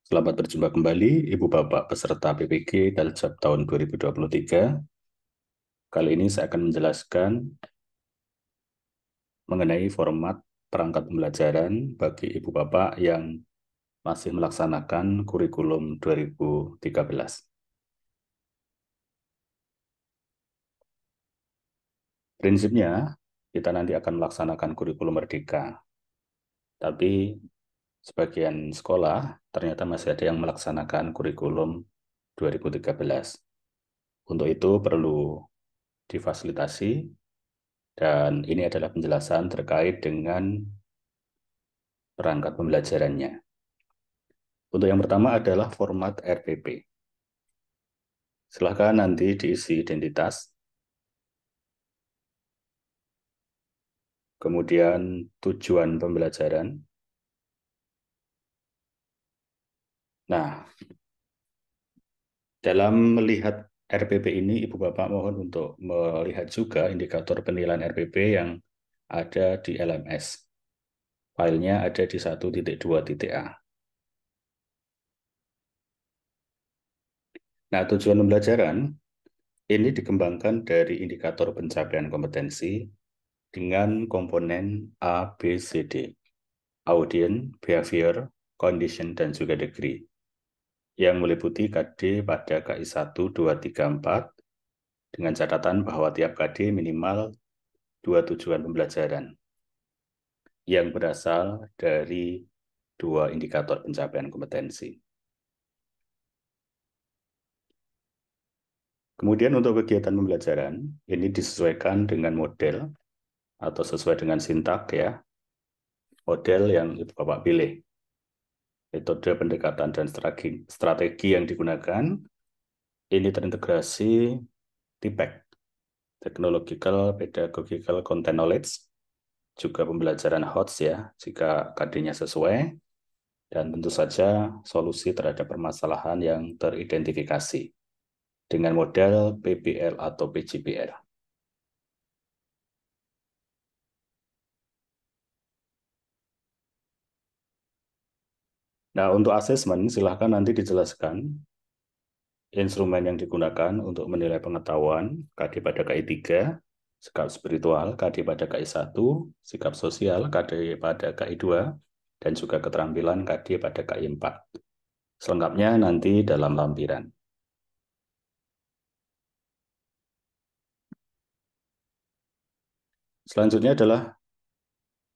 Selamat berjumpa kembali, Ibu Bapak peserta PPG Daljab tahun 2023. Kali ini saya akan menjelaskan mengenai format perangkat pembelajaran bagi Ibu Bapak yang masih melaksanakan kurikulum 2013. Prinsipnya, kita nanti akan melaksanakan kurikulum merdeka. Tapi sebagian sekolah ternyata masih ada yang melaksanakan kurikulum 2013. Untuk itu perlu difasilitasi. Dan ini adalah penjelasan terkait dengan perangkat pembelajarannya. Untuk yang pertama adalah format RPP. Silahkan nanti diisi identitas, kemudian tujuan pembelajaran. Nah, dalam melihat RPP ini, Ibu Bapak mohon untuk melihat juga indikator penilaian RPP yang ada di LMS. Filenya ada di 1.2.a. Nah, tujuan pembelajaran ini dikembangkan dari indikator pencapaian kompetensi dengan komponen A, B, C, D. Audience, Behavior, Condition, dan juga Degree. Yang meliputi KD pada KI 1, 2, 3, 4, dengan catatan bahwa tiap KD minimal 2 tujuan pembelajaran yang berasal dari 2 indikator pencapaian kompetensi. Kemudian untuk kegiatan pembelajaran, ini disesuaikan dengan model atau sesuai dengan sintak ya, model yang Ibu Bapak pilih. Metode pendekatan dan strategi yang digunakan ini terintegrasi TPEC, Technological Pedagogical Content Knowledge, juga pembelajaran HOTS ya, jika KD-nya sesuai, dan tentu saja solusi terhadap permasalahan yang teridentifikasi dengan model PBL atau PJBL. Nah, untuk asesmen, silahkan nanti dijelaskan instrumen yang digunakan untuk menilai pengetahuan, KD pada KI 3, sikap spiritual, KD pada KI 1, sikap sosial, KD pada KI 2, dan juga keterampilan KD pada KI 4. Selengkapnya nanti dalam lampiran. Selanjutnya adalah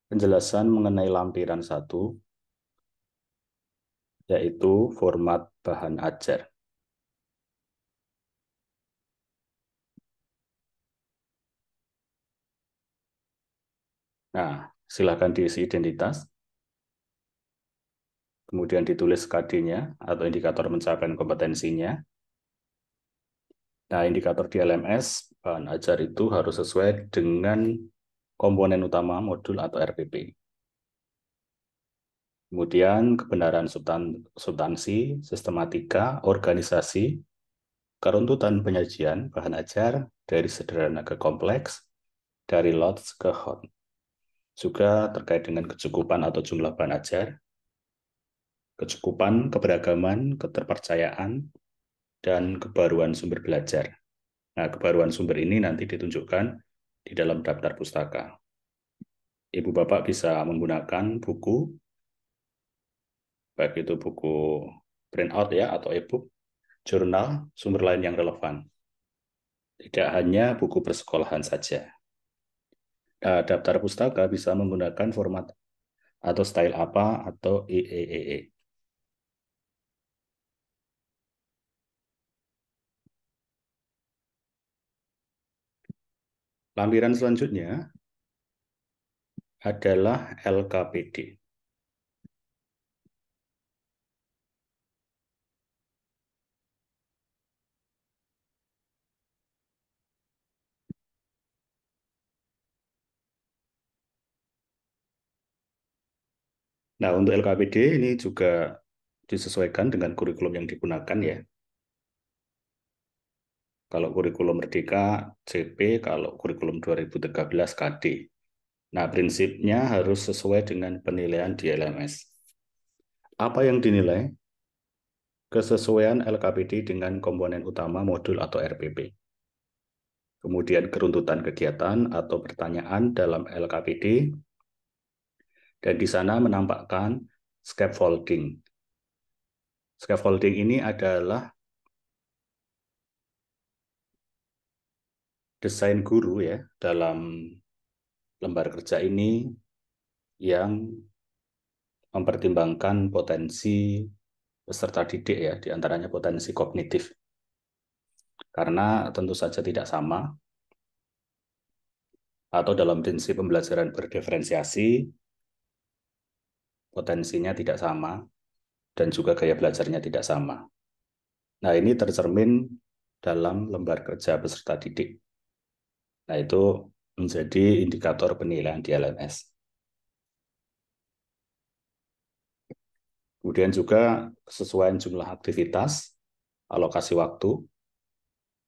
penjelasan mengenai lampiran 1, yaitu format bahan ajar. Nah, silakan diisi identitas, kemudian ditulis KD-nya atau indikator pencapaian kompetensinya. Nah, indikator di LMS bahan ajar itu harus sesuai dengan komponen utama modul atau RPP. Kemudian kebenaran substansi, sistematika, organisasi, keruntutan penyajian bahan ajar dari sederhana ke kompleks, dari lots ke hot. Juga terkait dengan kecukupan atau jumlah bahan ajar, kecukupan, keberagaman, keterpercayaan, dan kebaruan sumber belajar. Nah, kebaruan sumber ini nanti ditunjukkan di dalam daftar pustaka. Ibu Bapak bisa menggunakan buku, baik itu buku printout ya atau e-book, jurnal, sumber lain yang relevan. Tidak hanya buku persekolahan saja. Nah, daftar pustaka bisa menggunakan format atau style apa atau IEEE. Lampiran selanjutnya adalah LKPD. Nah, untuk LKPD ini juga disesuaikan dengan kurikulum yang digunakan ya. Kalau kurikulum Merdeka CP, kalau kurikulum 2013 KD. Nah, prinsipnya harus sesuai dengan penilaian di LMS. Apa yang dinilai? kesesuaian LKPD dengan komponen utama modul atau RPP. Kemudian keruntutan kegiatan atau pertanyaan dalam LKPD, dan di sana menampakkan scaffolding. Scaffolding ini adalah desain guru ya dalam lembar kerja ini yang mempertimbangkan potensi peserta didik ya, diantaranya potensi kognitif. Karena tentu saja tidak sama, atau dalam prinsip pembelajaran berdiferensiasi, potensinya tidak sama, dan juga gaya belajarnya tidak sama. Nah, ini tercermin dalam lembar kerja peserta didik. Nah, itu menjadi indikator penilaian di LMS. Kemudian juga kesesuaian jumlah aktivitas, alokasi waktu,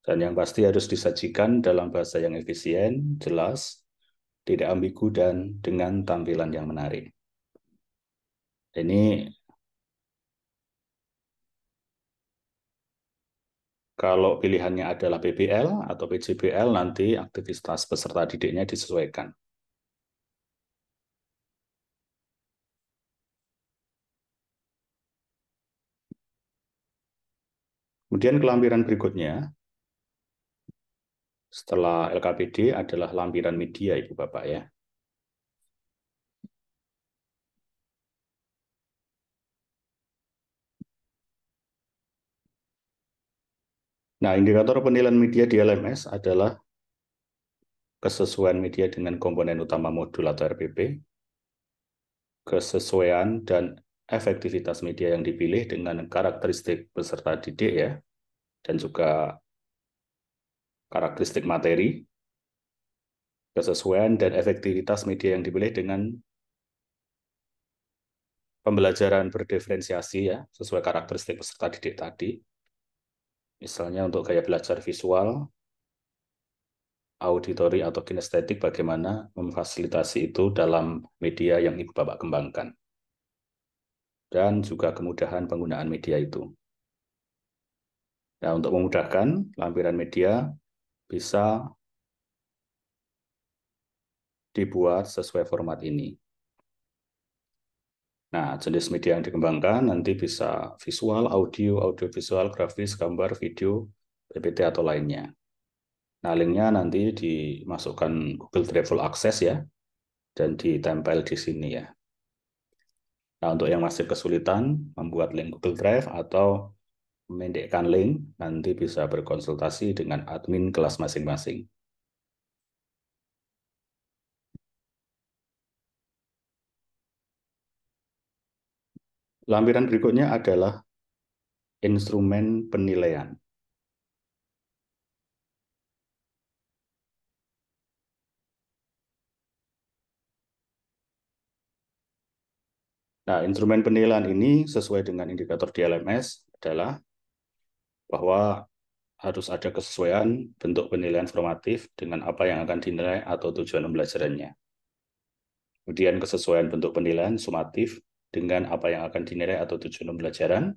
dan yang pasti harus disajikan dalam bahasa yang efisien, jelas, tidak ambigu, dan dengan tampilan yang menarik. Ini kalau pilihannya adalah PBL atau PJBL, nanti aktivitas peserta didiknya disesuaikan. Kemudian kelampiran berikutnya, setelah LKPD adalah lampiran media, Ibu Bapak ya. Nah, indikator penilaian media di LMS adalah kesesuaian media dengan komponen utama modul atau RPP, kesesuaian dan efektivitas media yang dipilih dengan karakteristik peserta didik ya, dan juga karakteristik materi, kesesuaian dan efektivitas media yang dipilih dengan pembelajaran berdiferensiasi ya, sesuai karakteristik peserta didik tadi. Misalnya untuk gaya belajar visual, auditori atau kinestetik, bagaimana memfasilitasi itu dalam media yang Ibu Bapak kembangkan. Dan juga kemudahan penggunaan media itu. Nah, untuk memudahkan, lampiran media bisa dibuat sesuai format ini. Nah, jenis media yang dikembangkan nanti bisa visual, audio, audiovisual, grafis, gambar, video, PPT, atau lainnya. Nah, linknya nanti dimasukkan Google Drive Full Access ya, dan ditempel di sini ya. Nah, untuk yang masih kesulitan membuat link Google Drive atau memendekkan link, nanti bisa berkonsultasi dengan admin kelas masing-masing. Lampiran berikutnya adalah instrumen penilaian. Nah, instrumen penilaian ini sesuai dengan indikator di LMS adalah bahwa harus ada kesesuaian bentuk penilaian formatif dengan apa yang akan dinilai atau tujuan pembelajarannya. Kemudian kesesuaian bentuk penilaian sumatif dengan apa yang akan dinilai atau tujuan pembelajaran.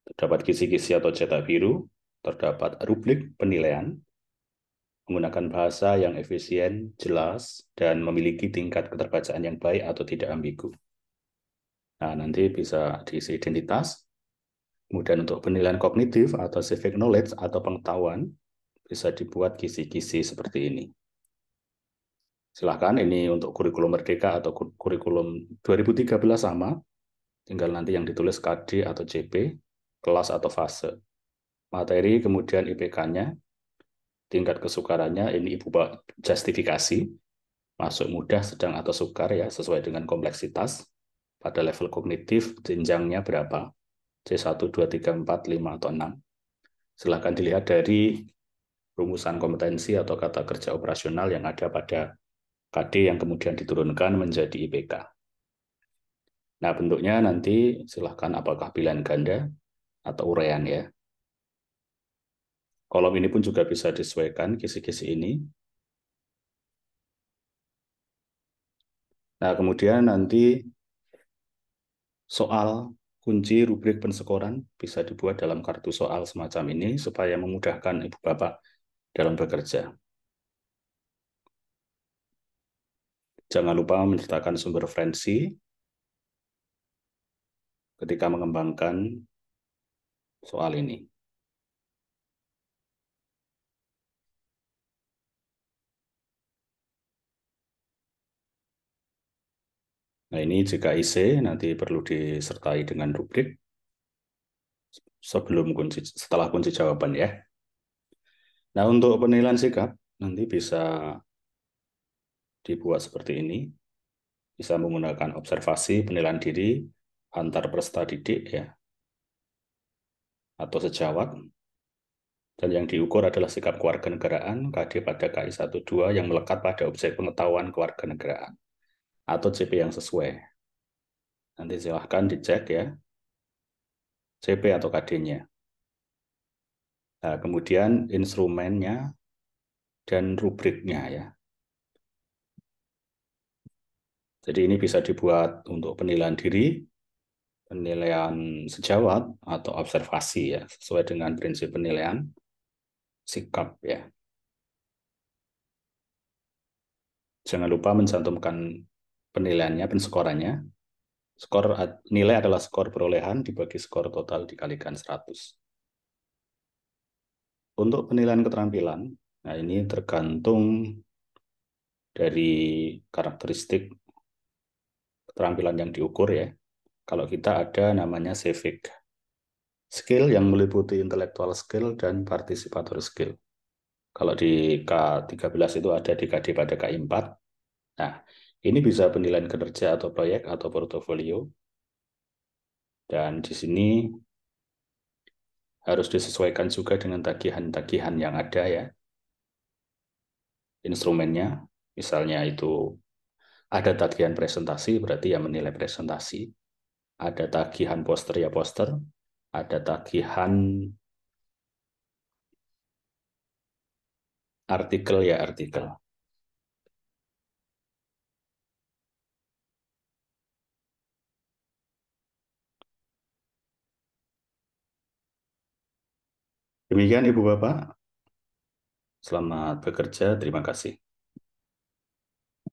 Terdapat kisi-kisi atau cetak biru, terdapat rubrik penilaian, menggunakan bahasa yang efisien, jelas, dan memiliki tingkat keterbacaan yang baik atau tidak ambigu. Nah, nanti bisa diisi identitas. Kemudian untuk penilaian kognitif atau civic knowledge atau pengetahuan, bisa dibuat kisi-kisi seperti ini. Silahkan, ini untuk kurikulum Merdeka atau kurikulum 2013 sama, tinggal nanti yang ditulis KD atau CP, kelas atau fase. Materi, kemudian IPK-nya, tingkat kesukarannya, ini Ibu justifikasi, masuk mudah, sedang, atau sukar ya, sesuai dengan kompleksitas. Pada level kognitif, jenjangnya berapa? C1, 2, 3, 4, 5, atau 6. Silahkan dilihat dari rumusan kompetensi atau kata kerja operasional yang ada pada KD yang kemudian diturunkan menjadi IPK. Nah, bentuknya nanti silahkan apakah pilihan ganda atau uraian ya. Kolom ini pun juga bisa disesuaikan kisi-kisi ini. Nah, kemudian nanti soal kunci rubrik pensekoran bisa dibuat dalam kartu soal semacam ini supaya memudahkan Ibu Bapak dalam bekerja. Jangan lupa menceritakan sumber referensi ketika mengembangkan soal ini. Nah, ini jika IC nanti perlu disertai dengan rubrik setelah kunci jawaban ya. Nah, untuk penilaian sikap nanti bisa dibuat seperti ini. Bisa menggunakan observasi penilaian diri antar peserta didik ya, atau sejawat. Dan yang diukur adalah sikap kewarganegaraan KD pada KI 12 yang melekat pada objek pengetahuan kewarganegaraan atau CP yang sesuai. Nanti silahkan dicek ya, CP atau KD-nya. Nah, kemudian instrumennya dan rubriknya ya. Jadi ini bisa dibuat untuk penilaian diri, penilaian sejawat, atau observasi ya, sesuai dengan prinsip penilaian sikap ya. Jangan lupa mencantumkan penilaiannya, penskorannya. Skor nilai adalah skor perolehan dibagi skor total dikalikan 100. Untuk penilaian keterampilan, nah ini tergantung dari karakteristik keterampilan yang diukur ya. Kalau kita ada namanya civic skill yang meliputi intellectual skill dan participator skill. Kalau di K13 itu ada di KD pada K4. Nah, ini bisa penilaian kinerja atau proyek atau portofolio. Dan di sini harus disesuaikan juga dengan tagihan-tagihan yang ada ya. Instrumennya, misalnya itu ada tagihan presentasi, berarti ya menilai presentasi. Ada tagihan poster ya poster. Ada tagihan artikel ya artikel. Demikian Ibu Bapak, selamat bekerja, terima kasih.